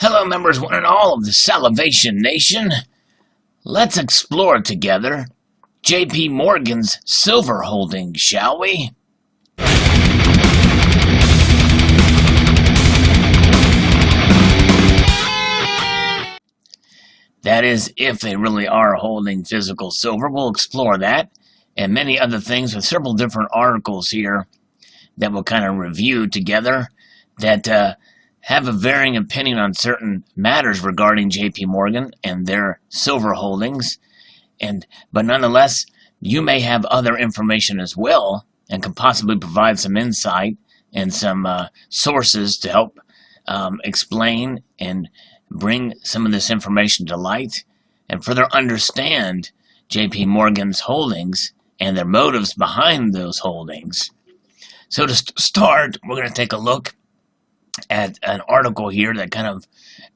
Hello, members one and all of the Salivation Nation. Let's explore together JP Morgan's silver holdings, shall we? That is, if they really are holding physical silver. We'll explore that and many other things with several different articles here that we'll kind of review together that have a varying opinion on certain matters regarding JP Morgan and their silver holdings. But nonetheless, you may have other information as well and can possibly provide some insight and some sources to help explain and bring some of this information to light and further understand JP Morgan's holdings and their motives behind those holdings. So to start, we're going to take a look at an article here that kind of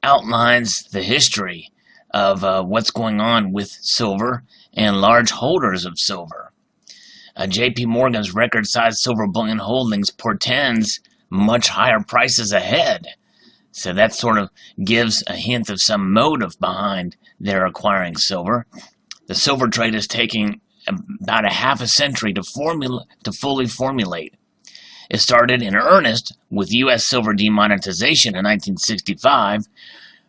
outlines the history of what's going on with silver and large holders of silver. JP Morgan's record-sized silver bullion holdings portends much higher prices ahead. So that sort of gives a hint of some motive behind their acquiring silver. The silver trade is taking about a half a century to fully formulate. It started in earnest with U.S. silver demonetization in 1965,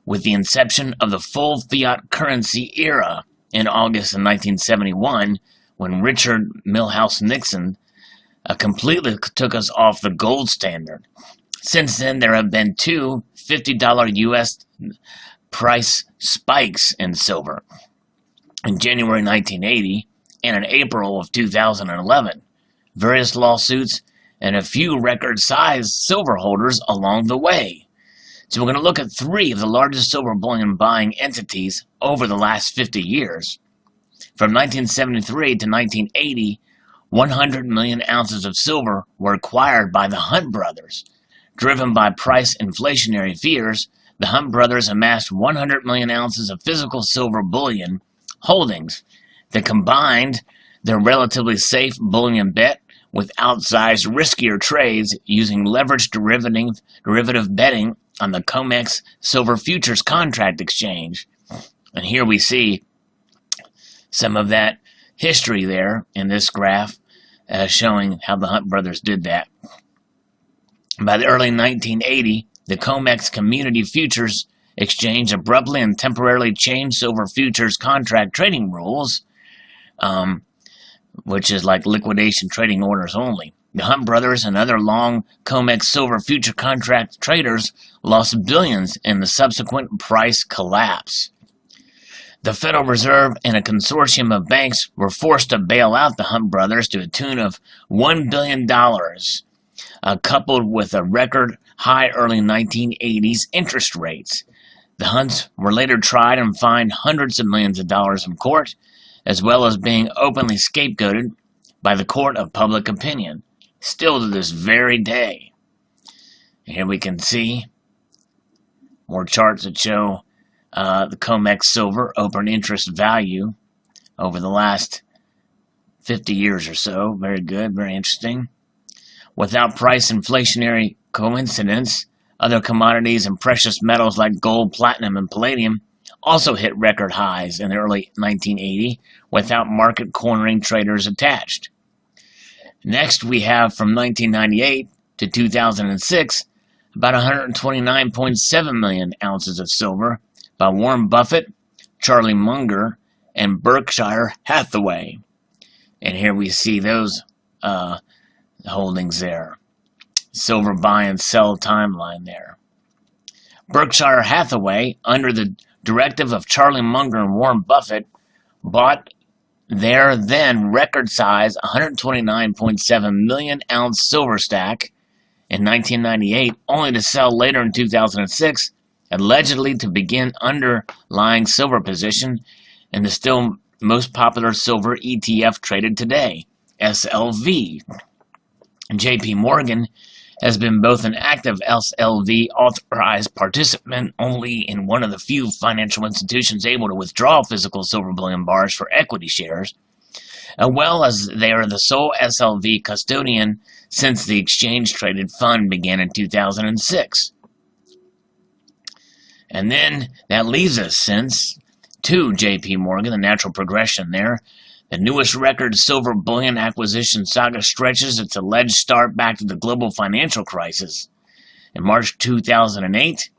with the inception of the full fiat currency era in August of 1971, when Richard Milhouse Nixon completely took us off the gold standard. Since then, there have been two $50 U.S. price spikes in silver in January 1980 and in April of 2011, various lawsuits, and a few record-sized silver holders along the way. So we're going to look at three of the largest silver bullion buying entities over the last 50 years. From 1973 to 1980, 100 million ounces of silver were acquired by the Hunt brothers. Driven by price inflationary fears, the Hunt brothers amassed 100 million ounces of physical silver bullion holdings that combined their relatively safe bullion bet with outsized riskier trades using leveraged derivative betting on the COMEX Silver Futures Contract Exchange. And here we see some of that history there in this graph showing how the Hunt brothers did that. By the early 1980s, the COMEX Community Futures Exchange abruptly and temporarily changed silver futures contract trading rules, which is like liquidation trading orders only. The Hunt brothers and other long COMEX silver future contract traders lost billions in the subsequent price collapse. The Federal Reserve and a consortium of banks were forced to bail out the Hunt brothers to a tune of $1 billion, coupled with a record high early 1980s interest rates. The Hunts were later tried and fined hundreds of millions of dollars in court, as well as being openly scapegoated by the court of public opinion, still to this very day. And here we can see more charts that show the COMEX silver open interest value over the last 50 years or so. Very good, very interesting. Without price inflationary coincidence, other commodities and precious metals like gold, platinum, and palladium also hit record highs in the early 1980s without market cornering traders attached. Next, we have from 1998 to 2006 about 129.7 million ounces of silver by Warren Buffett, Charlie Munger, and Berkshire Hathaway. And here we see those holdings there. Silver buy and sell timeline there. Berkshire Hathaway, under the directive of Charlie Munger and Warren Buffett, bought their then record-size 129.7 million ounce silver stack in 1998, only to sell later in 2006, allegedly to begin underlying silver position in the still most popular silver ETF traded today, SLV. JP Morgan has been both an active SLV authorized participant only in one of the few financial institutions able to withdraw physical silver bullion bars for equity shares, as well as they are the sole SLV custodian since the exchange-traded fund began in 2006. And then that leads us to JP Morgan, the natural progression there. The newest record silver bullion acquisition saga stretches its alleged start back to the global financial crisis. In March 2008,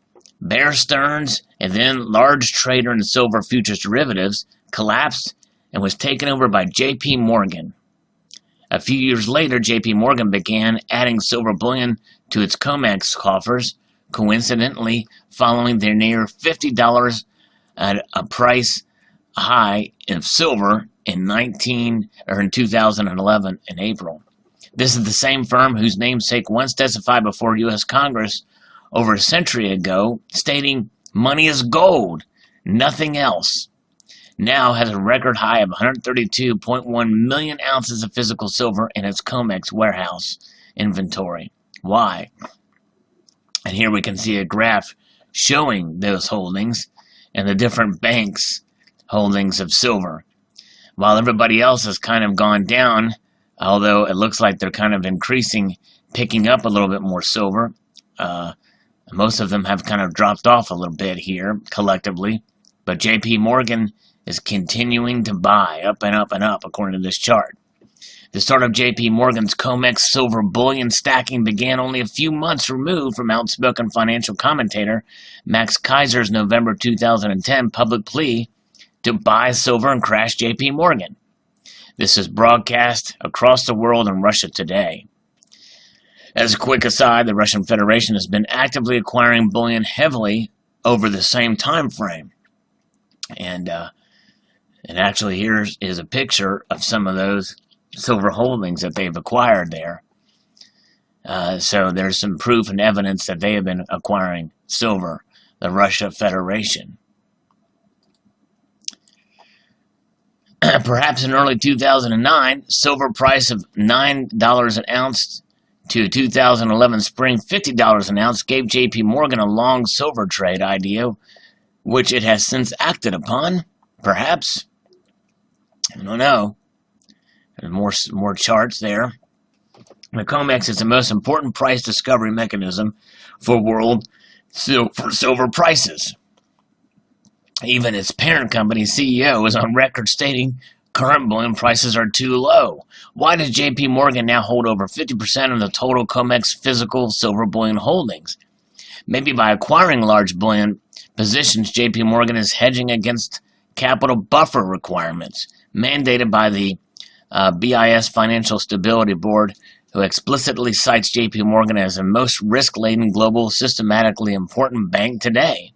Bear Stearns, and then large trader in silver futures derivatives, collapsed and was taken over by JP Morgan. A few years later, JP Morgan began adding silver bullion to its COMEX coffers, coincidentally following their near $50 at a price high of silver in 2011 in April. This is the same firm whose namesake once testified before U.S. Congress over a century ago, stating, "Money is gold, nothing else," now has a record high of 132.1 million ounces of physical silver in its COMEX warehouse inventory. Why? And here we can see a graph showing those holdings and the different banks' holdings of silver. While everybody else has kind of gone down, although it looks like they're kind of increasing, picking up a little bit more silver, most of them have kind of dropped off a little bit here collectively, but JP Morgan is continuing to buy up and up and up according to this chart. The start of JP Morgan's COMEX silver bullion stacking began only a few months removed from outspoken financial commentator Max Keiser's November 2010 public plea to buy silver and crash JP Morgan. This is broadcast across the world in Russia today. As a quick aside, the Russian Federation has been actively acquiring bullion heavily over the same time frame. And actually here is a picture of some of those silver holdings that they've acquired there. So there's some proof and evidence that they have been acquiring silver, the Russia Federation. Perhaps in early 2009, silver price of $9 an ounce to 2011 spring $50 an ounce gave JP Morgan a long silver trade idea, which it has since acted upon. Perhaps. I don't know. There's more charts there. The COMEX is the most important price discovery mechanism for world silver prices. Even its parent company CEO is on record stating current bullion prices are too low. Why does JP Morgan now hold over 50% of the total COMEX physical silver bullion holdings? Maybe by acquiring large bullion positions, JP Morgan is hedging against capital buffer requirements mandated by the BIS Financial Stability Board, who explicitly cites JP Morgan as the most risk-laden global systematically important bank today.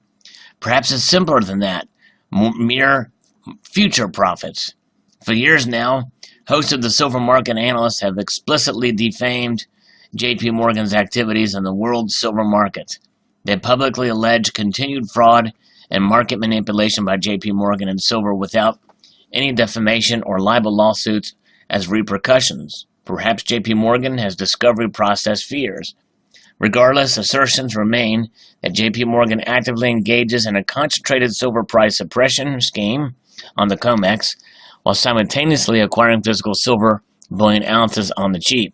Perhaps it's simpler than that, mere future profits. For years now, hosts of the silver market analysts have explicitly defamed JP Morgan's activities in the world silver market. They publicly allege continued fraud and market manipulation by JP Morgan in silver without any defamation or libel lawsuits as repercussions. Perhaps JP Morgan has discovery process fears. Regardless, assertions remain that JP Morgan actively engages in a concentrated silver price suppression scheme on the COMEX, while simultaneously acquiring physical silver bullion ounces on the cheap.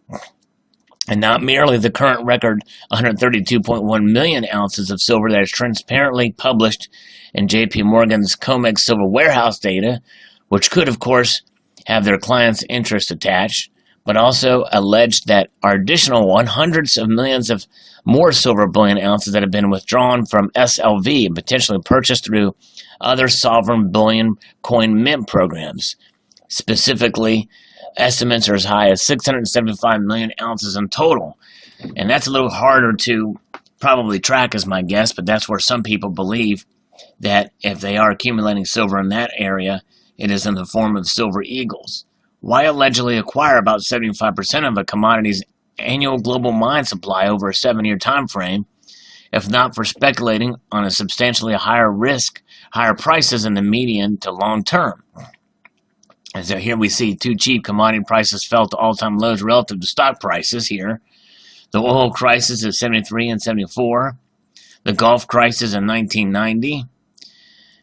And not merely the current record 132.1 million ounces of silver that is transparently published in JP Morgan's COMEX silver warehouse data, which could, of course, have their clients' interest attached, but also alleged that are additional hundreds of millions of more silver bullion ounces that have been withdrawn from SLV and potentially purchased through other sovereign bullion coin mint programs. Specifically, estimates are as high as 675 million ounces in total. And that's a little harder to probably track, as my guess, but that's where some people believe that if they are accumulating silver in that area, it is in the form of silver eagles. Why allegedly acquire about 75% of a commodity's annual global mine supply over a 7-year time frame, if not for speculating on a substantially higher risk, higher prices in the medium to long term? And so here we see two cheap commodity prices fell to all-time lows relative to stock prices here. The oil crisis of 73 and 74, the Gulf crisis in 1990,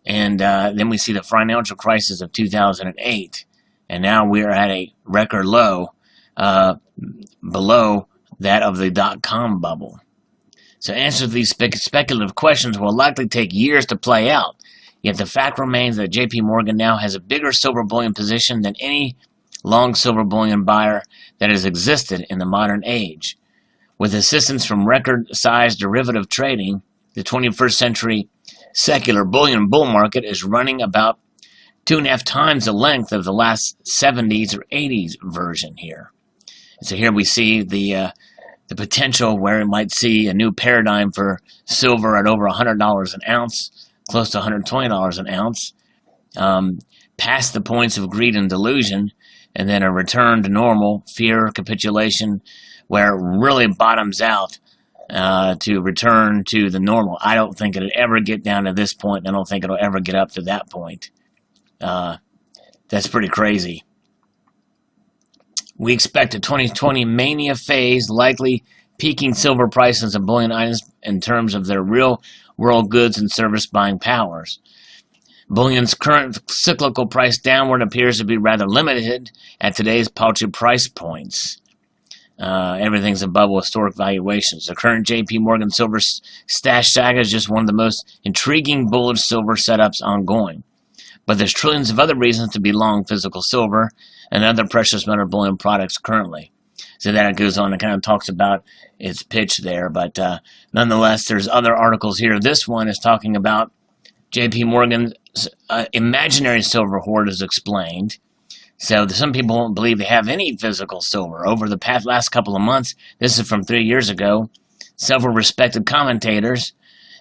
and then we see the financial crisis of 2008. And now we're at a record low below that of the dot-com bubble. So answers to these speculative questions will likely take years to play out. Yet the fact remains that JP Morgan now has a bigger silver bullion position than any long silver bullion buyer that has existed in the modern age. With assistance from record-sized derivative trading, the 21st century secular bullion bull market is running about 2.5 times the length of the last 70s or 80s version here. So here we see the potential where it might see a new paradigm for silver at over $100 an ounce, close to $120 an ounce, past the points of greed and delusion, and then a return to normal, fear, capitulation, where it really bottoms out to return to the normal. I don't think it'll ever get down to this point. I don't think it'll ever get up to that point. That's pretty crazy. We expect a 2020 mania phase, likely peaking silver prices of bullion items in terms of their real world goods and service buying powers. Bullion's current cyclical price downward appears to be rather limited at today's paltry price points. Everything's above historic valuations. The current JP Morgan silver stash saga is just one of the most intriguing bullish silver setups ongoing. But there's trillions of other reasons to be long physical silver and other precious metal bullion products currently. So that it goes on and kind of talks about its pitch there. But nonetheless, there's other articles here. This one is talking about JP Morgan's imaginary silver hoard is explained. So some people don't believe they have any physical silver. Over the last couple of months, this is from 3 years ago, several respected commentators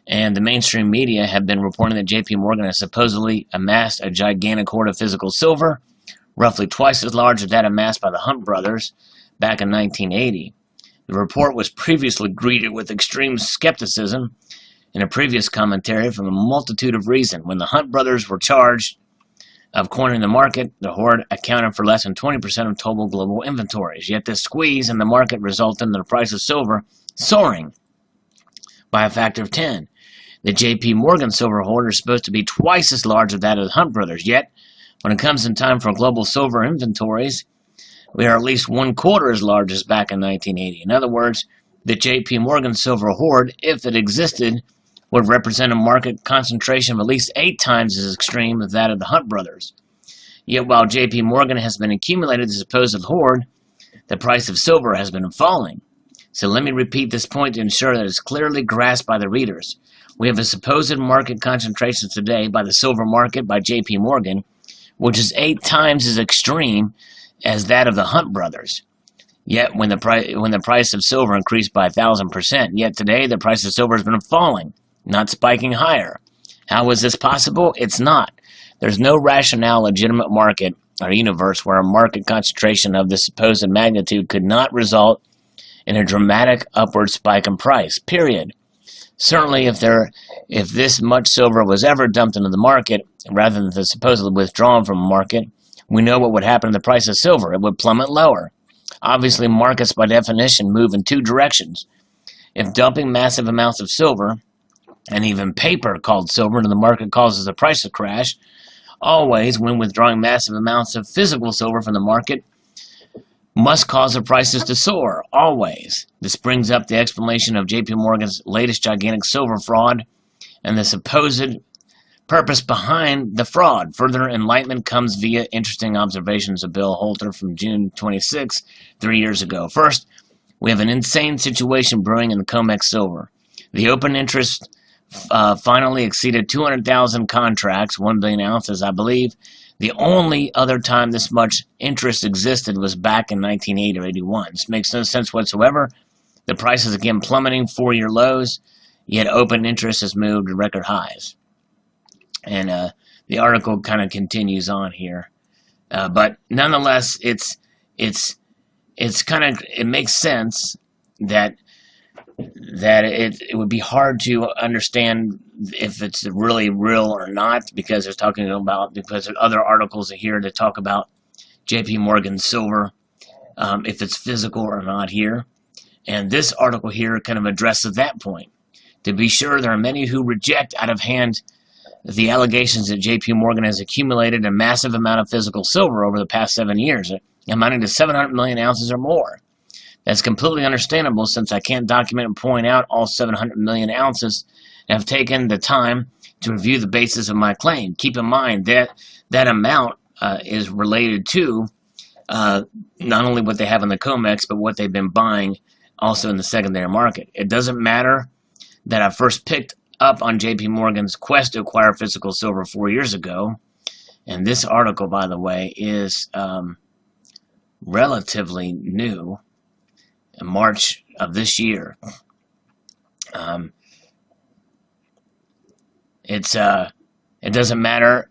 and the mainstream media have been reporting that JP Morgan has supposedly amassed a gigantic hoard of physical silver, roughly twice as large as that amassed by the Hunt brothers back in 1980. The report was previously greeted with extreme skepticism in a previous commentary from a multitude of reasons. When the Hunt brothers were charged of cornering the market, the hoard accounted for less than 20% of total global inventories. Yet this squeeze in the market resulted in the price of silver soaring by a factor of 10. The JP Morgan silver hoard is supposed to be twice as large as that of the Hunt brothers. Yet, when it comes in time for global silver inventories, we are at least 1/4 as large as back in 1980. In other words, the JP Morgan silver hoard, if it existed, would represent a market concentration of at least 8 times as extreme as that of the Hunt brothers. Yet while JP Morgan has been accumulating the supposed hoard, the price of silver has been falling. So let me repeat this point to ensure that it's clearly grasped by the readers. We have a supposed market concentration today by the silver market by JP Morgan, which is 8 times as extreme as that of the Hunt brothers. Yet when the price of silver increased by 1,000%, yet today the price of silver has been falling, not spiking higher. How is this possible? It's not. There's no rational, legitimate market or universe where a market concentration of this supposed magnitude could not result in a dramatic upward spike in price, period. Certainly, if this much silver was ever dumped into the market, rather than supposedly withdrawn from the market, we know what would happen to the price of silver. It would plummet lower. Obviously, markets by definition move in 2 directions. If dumping massive amounts of silver, and even paper called silver, into the market causes the price to crash, always when withdrawing massive amounts of physical silver from the market must cause the prices to soar, always. This brings up the explanation of JP Morgan's latest gigantic silver fraud and the supposed purpose behind the fraud. Further enlightenment comes via interesting observations of Bill Holter from June 26, 3 years ago. First, we have an insane situation brewing in the COMEX silver. The open interest finally exceeded 200,000 contracts, 1 billion ounces, I believe. The only other time this much interest existed was back in 1980 or 81. This makes no sense whatsoever. The price is again plummeting, 4-year lows, yet open interest has moved to record highs. And the article kind of continues on here. But nonetheless, it makes sense that it would be hard to understand if it's really real or not, because there's other articles here that talk about JP Morgan silver, if it's physical or not here. And this article here kind of addresses that point. To be sure, there are many who reject out of hand the allegations that JP Morgan has accumulated a massive amount of physical silver over the past 7 years, amounting to 700 million ounces or more. That's completely understandable since I can't document and point out all 700 million ounces and have taken the time to review the basis of my claim. Keep in mind that that amount is related to not only what they have in the COMEX, but what they've been buying also in the secondary market. It doesn't matter that I first picked up on JP Morgan's quest to acquire physical silver 4 years ago. And this article, by the way, is relatively new in March of this year. It doesn't matter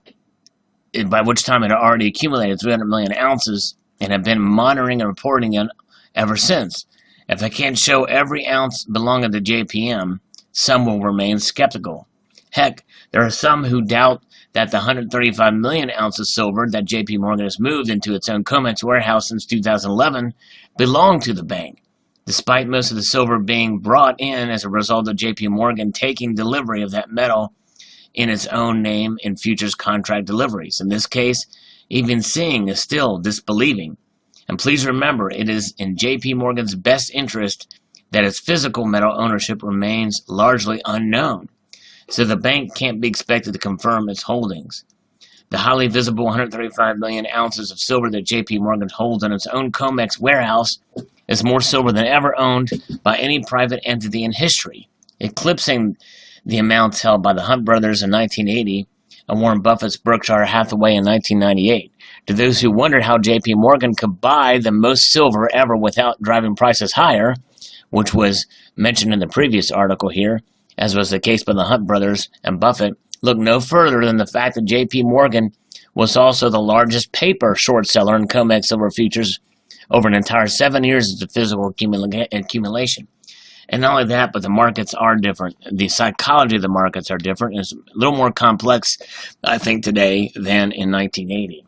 by which time it had already accumulated 300 million ounces and have been monitoring and reporting it ever since. If I can't show every ounce belonging to JPM, some will remain skeptical. Heck, there are some who doubt that the 135 million ounces silver that JP Morgan has moved into its own COMEX warehouse since 2011 belong to the bank, despite most of the silver being brought in as a result of JP Morgan taking delivery of that metal in its own name in futures contract deliveries. In this case, even seeing is still disbelieving. And please remember, it is in JP Morgan's best interest that its physical metal ownership remains largely unknown, so the bank can't be expected to confirm its holdings. The highly visible 135 million ounces of silver that JP Morgan holds in its own COMEX warehouse is more silver than ever owned by any private entity in history, eclipsing the amounts held by the Hunt brothers in 1980 and Warren Buffett's Berkshire Hathaway in 1998. To those who wondered how JP Morgan could buy the most silver ever without driving prices higher, which was mentioned in the previous article here, as was the case by the Hunt brothers and Buffett, look no further than the fact that JP Morgan was also the largest paper short seller in COMEX silver futures over an entire 7 years of physical accumulation. And not only that, but the markets are different. The psychology of the markets are different. It's a little more complex, I think, today than in 1980.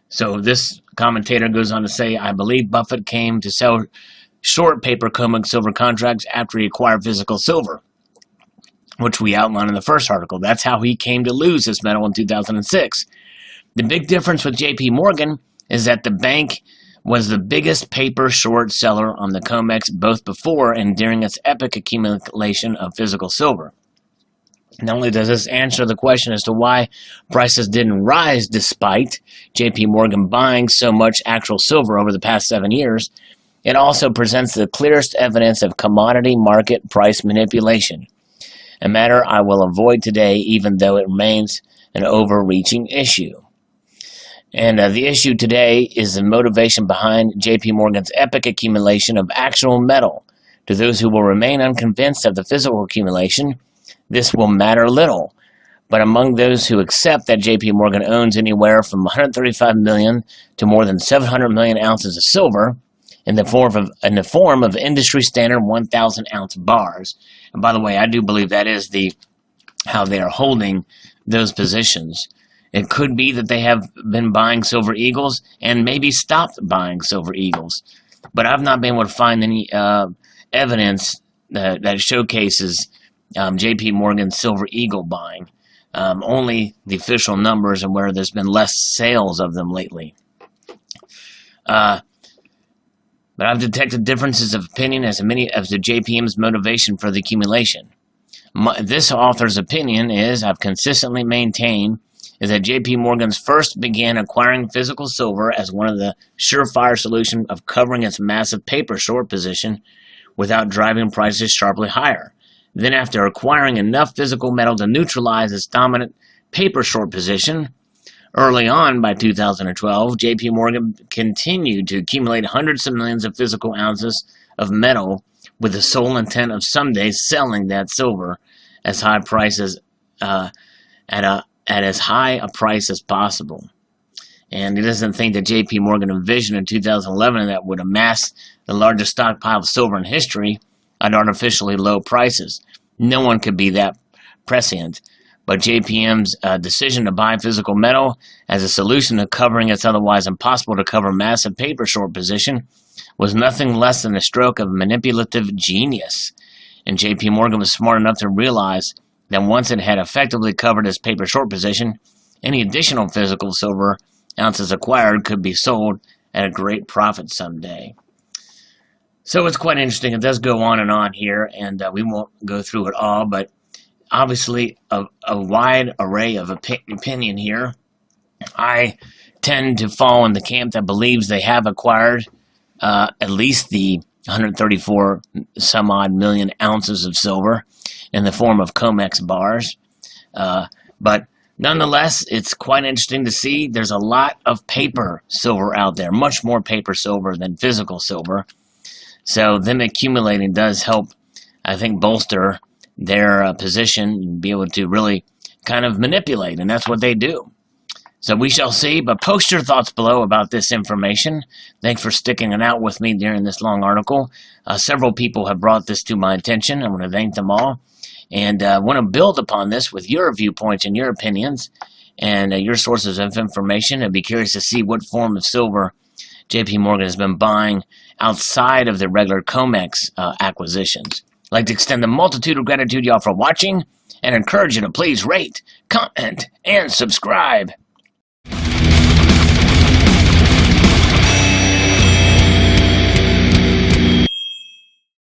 So this commentator goes on to say, I believe Buffett came to sell short paper COMEX silver contracts after he acquired physical silver, which we outlined in the first article. That's how he came to lose this metal in 2006. The big difference with JP Morgan is that the bank was the biggest paper short seller on the COMEX both before and during its epic accumulation of physical silver. Not only does this answer the question as to why prices didn't rise despite JP Morgan buying so much actual silver over the past 7 years, it also presents the clearest evidence of commodity market price manipulation, a matter I will avoid today even though it remains an overreaching issue. And the issue today is the motivation behind JP Morgan's epic accumulation of actual metal. To those who will remain unconvinced of the physical accumulation, this will matter little. But among those who accept that JP Morgan owns anywhere from 135 million to more than 700 million ounces of silver in the form of industry standard 1,000 ounce bars. And by the way, I do believe that is how they are holding those positions. It could be that they have been buying Silver Eagles and maybe stopped buying Silver Eagles. But I've not been able to find any evidence that showcases JP Morgan's Silver Eagle buying. Only the official numbers and where there's been less sales of them lately. But I've detected differences of opinion as to JPM's motivation for the accumulation. This author's opinion is, I've consistently maintained, is that JP Morgan's first began acquiring physical silver as one of the surefire solutions of covering its massive paper short position without driving prices sharply higher. Then after acquiring enough physical metal to neutralize its dominant paper short position, early on by 2012, JP Morgan continued to accumulate hundreds of millions of physical ounces of metal with the sole intent of someday selling that silver as high prices at as high a price as possible. And he doesn't think that JP Morgan envisioned in 2011 that would amass the largest stockpile of silver in history at artificially low prices. No one could be that prescient. But JPM's decision to buy physical metal as a solution to covering its otherwise impossible to cover massive paper short position was nothing less than a stroke of manipulative genius. And JP Morgan was smart enough to realize that once it had effectively covered its paper short position, any additional physical silver ounces acquired could be sold at a great profit someday. So it's quite interesting. It does go on here, and we won't go through it all, but obviously a wide array of opinion here. I tend to fall in the camp that believes they have acquired at least the 134 some odd million ounces of silver in the form of COMEX bars. But nonetheless, it's quite interesting to see. There's a lot of paper silver out there, much more paper silver than physical silver. So them accumulating does help, I think, bolster their position and be able to really kind of manipulate, and that's what they do. So we shall see, but post your thoughts below about this information. Thanks for sticking it out with me during this long article. Several people have brought this to my attention. I want to thank them all. And want to build upon this with your viewpoints and your opinions and your sources of information. I'd be curious to see what form of silver JP Morgan has been buying outside of the regular COMEX acquisitions. I'd like to extend a multitude of gratitude, y'all, for watching and encourage you to please rate, comment, and subscribe.